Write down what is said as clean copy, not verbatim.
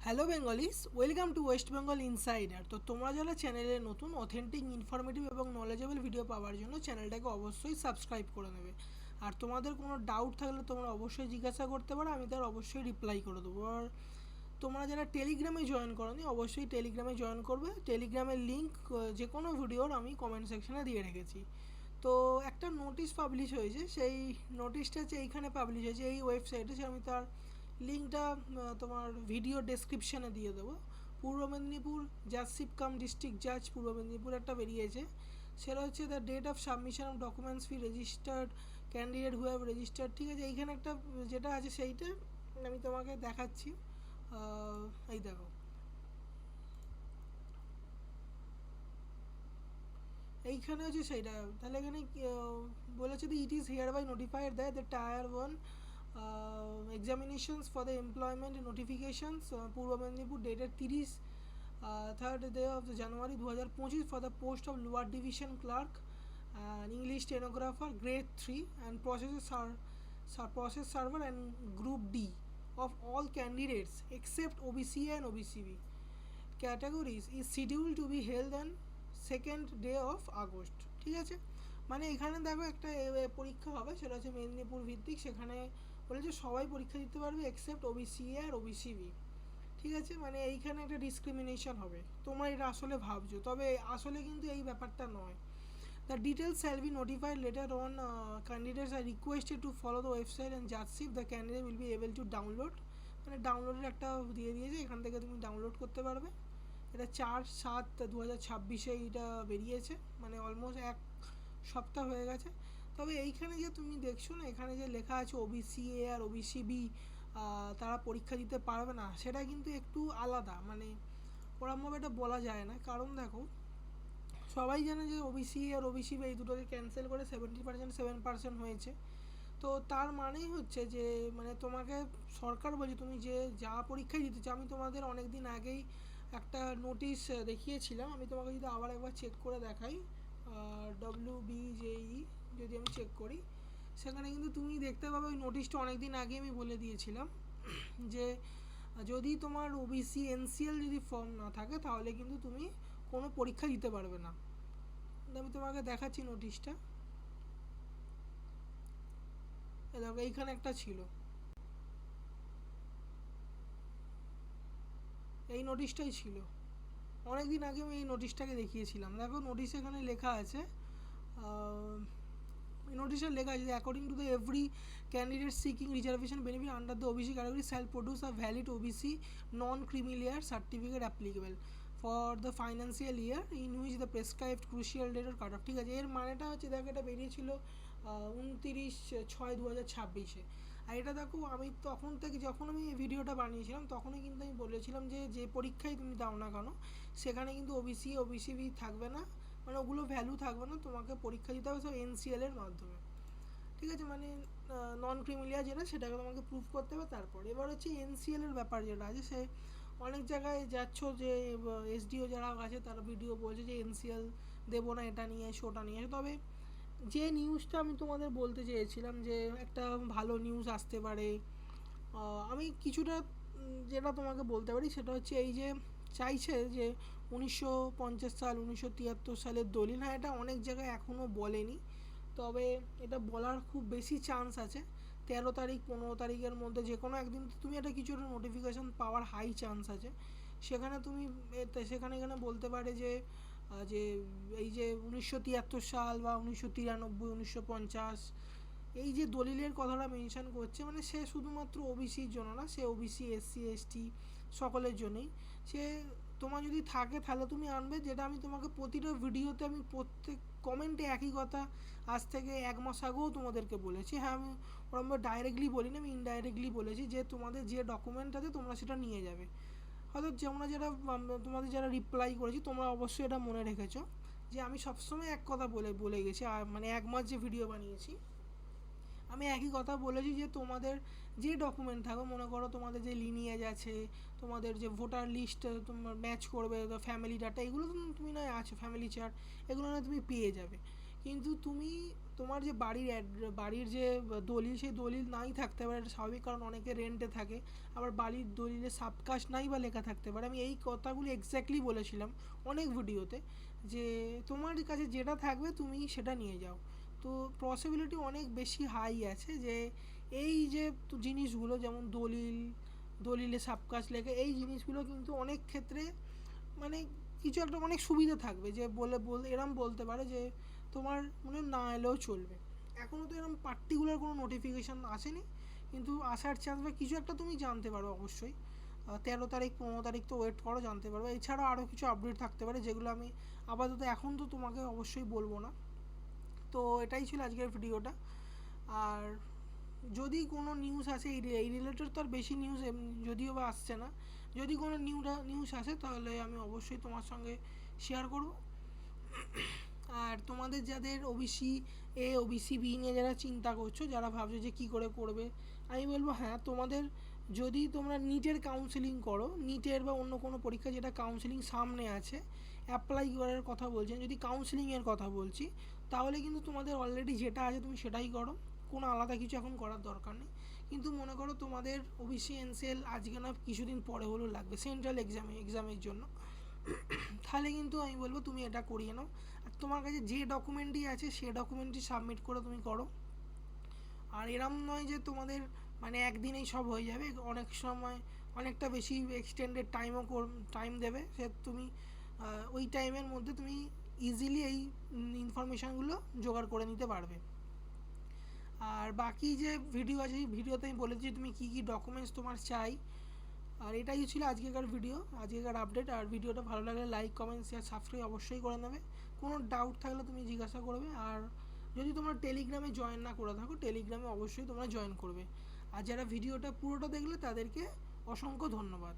Hello Bengalese, welcome to West Bengal insider. তো তোমরা যারা চ্যানেলে নতুন, অথেন্টিক, ইনফরমেটিভ এবং নলেজেবল ভিডিও পাওয়ার জন্য চ্যানেলটাকে অবশ্যই সাবস্ক্রাইব করে নেবে। আর তোমাদের কোনো ডাউট থাকলে তোমরা অবশ্যই জিজ্ঞাসা করতে পারো, আমি তার অবশ্যই রিপ্লাই করে দেবো। আর তোমরা যারা টেলিগ্রামে জয়েন করোনি অবশ্যই টেলিগ্রামে জয়েন করবে। টেলিগ্রামের লিঙ্ক যে কোনো ভিডিওর আমি কমেন্ট সেকশনে দিয়ে রেখেছি। তো একটা নোটিশ পাবলিশ হয়েছে, সেই নোটিশটা হচ্ছে এইখানে পাবলিশ হয়েছে এই ওয়েবসাইটে, সে আমি তার লিঙ্কটা তোমার ভিডিও ডেসক্রিপশানে দিয়ে দেবো। পূর্ব মেদিনীপুর জাজশিপ কাম ডিস্ট্রিক্ট জাজ পূর্ব মেদিনীপুর একটা বেরিয়েছে, সেটা হচ্ছে the date of submission of documents fee registered candidate who have registered. ঠিক আছে, এইখানে একটা যেটা আছে সেইটা আমি তোমাকে দেখাচ্ছি। এই দেখো, এইখানে হচ্ছে সেইটা। তাহলে এখানে বলেছে যে it is hereby notified that the tier one examinations for the employment notifications Purba Medinipur dated 3rd day of the January 2025 for the post of lower division clerk and English stenographer grade 3 and process server and group D of all candidates except OBCA and OBCB categories is scheduled to be held on 2nd day of August। ঠিক আছে, মানে এখানে দেখো একটা পরীক্ষা হবে, সেটা হচ্ছে মেদিনীপুর ভিত্তিক। সেখানে বলেছে সবাই পরীক্ষা দিতে পারবে এক্সেপ্ট ওবিসিএ আর ওবিসিবি। ঠিক আছে, মানে এইখানে একটা ডিসক্রিমিনেশন হবে। তোমরা এটা আসলে ভাবছো, তবে আসলে কিন্তু এই ব্যাপারটা নয়। The details shall be notified letter on. Candidates are requested to follow the website and judgeship the candidate will be able to download. মানে ডাউনলোডের একটা দিয়ে দিয়েছে, এখান থেকে তুমি ডাউনলোড করতে পারবে। এটা 4/7/2026 এইটা বেরিয়েছে, মানে অলমোস্ট এক সপ্তাহ হয়ে গেছে। তবে এইখানে যে তুমি দেখছো না, এখানে যে লেখা আছে ওবিসিএ আর ওবিসিবি তারা পরীক্ষা দিতে পারবে না, সেটা কিন্তু একটু আলাদা। মানে ওরমভাবে এটা বলা যায় না, কারণ দেখো সবাই জানে যে ওবিসি আর ওবিসিবি এই দুটোকে ক্যান্সেল করে 70% 7% হয়েছে। তো তার মানেই হচ্ছে যে মানে তোমাকে সরকার বলছে তুমি যে যা পরীক্ষায় দিতে চাও। আমি তোমাদের অনেক দিন আগেই একটা নোটিশ দেখিয়েছিলাম, আমি তোমাকে যদি আবার একবার চেক করে দেখাই, WBJE যদি আমি চেক করি, সেখানে কিন্তু তুমি দেখতে পাবে ওই নোটিশটা অনেক দিন আগে আমি বলে দিয়েছিলাম যে যদি তোমার ওবিসি এনসিএল যদি ফর্ম না থাকে তাহলে কিন্তু তুমি কোনো পরীক্ষা দিতে পারবে না। আমি তোমাকে দেখাচ্ছি নোটিশটা। দেখো এইখানে একটা ছিল, এই নোটিশটাই ছিল। অনেক দিন আগে আমি এই নোটিশটাকে দেখিয়েছিলাম। দেখো নোটিশ এখানে লেখা আছে, নোটিশে লেখা আছে according to the every candidate seeking reservation benefit under the OBC category shall produce a valid OBC non creamy layer certificate applicable for the financial year in which the prescribed crucial date or cut off. ঠিক আছে, এর মানেটা হচ্ছে দেখো এটা বেরিয়েছিল 29/6/2026। আর এটা দেখো আমি তখন থেকে যখন আমি এই ভিডিওটা বানিয়েছিলাম তখনই কিন্তু আমি বলেছিলাম যে যে পরীক্ষায় তুমি দাও না কেন সেখানে কিন্তু ওবিসি ওবিসিবি থাকবে না, মানে ওগুলো ভ্যালু থাকবে না, তোমাকে পরীক্ষা দিতে হবে সব এনসিএলের মাধ্যমে। ঠিক আছে, মানে নন ক্রিমিলিয়া যেটা সেটাকে তোমাকে প্রুভ করতে হবে। তারপর এবার হচ্ছে এনসিএলের ব্যাপার যেটা আছে, সে অনেক জায়গায় যাচ্ছ যে এসডিও যারা আছে তারা ভিডিও বলছে যে এনসিএল দেবো না, এটা নিয়ে এসো ওটা নিয়ে এসো। তবে যে নিউজটা আমি তোমাদের বলতে চেয়েছিলাম যে একটা ভালো নিউজ আসতে পারে, আমি কিছুটা যেটা তোমাকে বলতে পারি সেটা হচ্ছে এই যে চাইছে যে 1950 সাল 1973 সালের দলিল। হ্যাঁ, এটা অনেক জায়গায় এখনও বলেনি, তবে এটা বলার খুব বেশি চান্স আছে। 13 তারিখ 15 তারিখের মধ্যে যে কোনো একদিন তুমি একটা কিছু একটা নোটিফিকেশান পাওয়ার হাই চান্স আছে। সেখানে তুমি সেখানে এখানে বলতে পারে যে যে এই যে 1973 সাল বা 1993 1950 এই যে দলিলের কথাটা মেনশন করছে, মানে সে শুধুমাত্র ওবিসির জন্য না, সে ওবিসি এসসি এসটি সকলের জন্যই। সে তোমার যদি থাকে তাহলে তুমি আনবে, যেটা আমি তোমাকে প্রতিটা ভিডিওতে আমি প্রত্যেক কমেন্টে একই কথা আজ থেকে 1 মাস আগেও তোমাদেরকে বলেছি। হ্যাঁ, আমি ওরকম ডাইরেক্টলি বলিনি, আমি ইনডাইরেক্টলি বলেছি যে তোমাদের যে ডকুমেন্ট আছে তোমরা সেটা নিয়ে যাবে। হয়তো তোমরা যেটা তোমাদের যারা রিপ্লাই করেছি তোমরা অবশ্যই এটা মনে রেখেছো যে আমি সবসময় এক কথা বলে গেছি। আর মানে 1 মাস যে ভিডিও বানিয়েছি আমি একই কথা বলেছি যে তোমাদের যে ডকুমেন্ট থাকবে, মনে করো তোমাদের যে লিনিয়েজ আছে, তোমাদের যে ভোটার লিস্ট তোমার ম্যাচ করবে, ফ্যামিলি ডাটা, এগুলো তো তুমি নয় আছে ফ্যামিলি চার্ট, এগুলো নয় তুমি পেয়ে যাবে। কিন্তু তুমি তোমার যে বাড়ির যে দলিল, সেই দলিল নাই থাকতে পারে, এটা স্বাভাবিক, কারণ অনেকে রেন্টে থাকে। আবার বাড়ির দলিলে সাবকাস্ট নাই বা লেখা থাকতে পারে। আমি এই কথাগুলি এক্স্যাক্টলি বলেছিলাম অনেক ভিডিওতে, যে তোমার কাছে যেটা থাকবে তুমি সেটা নিয়ে যাও। তো পসিবিলিটি অনেক বেশি হাই আছে যে এই যে জিনিসগুলো, যেমন দলিলে সাবকাস্ট লেখা, এই জিনিসগুলো কিন্তু অনেক ক্ষেত্রে মানে কিছু একটা অনেক সুবিধা থাকবে, যে এরম বলতে পারে যে তোমার মনে না এলেও চলবে। এখনও তো এরকম পার্টিকুলার কোনো নোটিফিকেশান আসেনি, কিন্তু আসার চান্স বা কিছু একটা তুমি জানতে পারো অবশ্যই। 13 তারিখ 15 তারিখ তো ওয়েট করো, জানতে পারবে। এছাড়াও আরও কিছু আপডেট থাকতে পারে, যেগুলো আমি আপাতত এখন তো তোমাকে অবশ্যই বলবো না। তো এটাই ছিল আজকের ভিডিওটা। আর যদি কোনো নিউজ আসে এই রিলেটেড, তো আর বেশি নিউজ যদিও বা আসছে না, যদি কোনো নিউজ আসে তাহলে আমি অবশ্যই তোমার সঙ্গে শেয়ার করব। আর তোমাদের যাদের ওবিসি এ, ওবিসি বি নিয়ে যারা চিন্তা করছো, যারা ভাবছো যে কী করে করবে, আমি বলবো হ্যাঁ, তোমাদের যদি তোমরা নিটের কাউন্সেলিং করো, নিটের বা অন্য কোনো পরীক্ষা যেটা কাউন্সেলিং সামনে আছে, অ্যাপ্লাই করার কথা বলছেন, যদি কাউন্সেলিংয়ের কথা বলছি, তাহলে কিন্তু তোমাদের অলরেডি যেটা আছে তুমি সেটাই করো, কোনো আলাদা কিছু এখন করার দরকার নেই। কিন্তু মনে করো তোমাদের ওবিসি এনসেল আজকে না কিছুদিন পরে হলেও লাগবে সেন্ট্রাল এক্সামের জন্য, তাহলে কিন্তু আমি বলবো তুমি এটা করিয়ে নাও। আর তোমার কাছে যে ডকুমেন্টই আছে সে ডকুমেন্টই সাবমিট করে তুমি করো। আর এরম নয় যে তোমাদের মানে একদিনেই সব হয়ে যাবে, অনেক সময় অনেকটা বেশি এক্সটেন্ডেড টাইম দেবে, সে তুমি ওই টাইমের মধ্যে তুমি ইজিলি এই ইনফরমেশানগুলো জোগাড় করে নিতে পারবে। আর বাকি যে ভিডিও আছে, এই ভিডিওতে আমি বলেছি তুমি কী কী ডকুমেন্টস তোমার চাই। আর এটাই ছিল আজকেকার ভিডিও, আজকেকার আপডেট। আর ভিডিওটা ভালো লাগলে লাইক, কমেন্ট, শেয়ার, সাবস্ক্রাইব অবশ্যই করে নেবে। কোনো ডাউট থাকলে তুমি জিজ্ঞাসা করবে। আর যদি তোমরা টেলিগ্রামে জয়েন না করে থাকো, টেলিগ্রামে অবশ্যই তোমরা জয়েন করবে। আর যারা ভিডিওটা পুরোটা দেখলে তাদেরকে অসংখ্য ধন্যবাদ।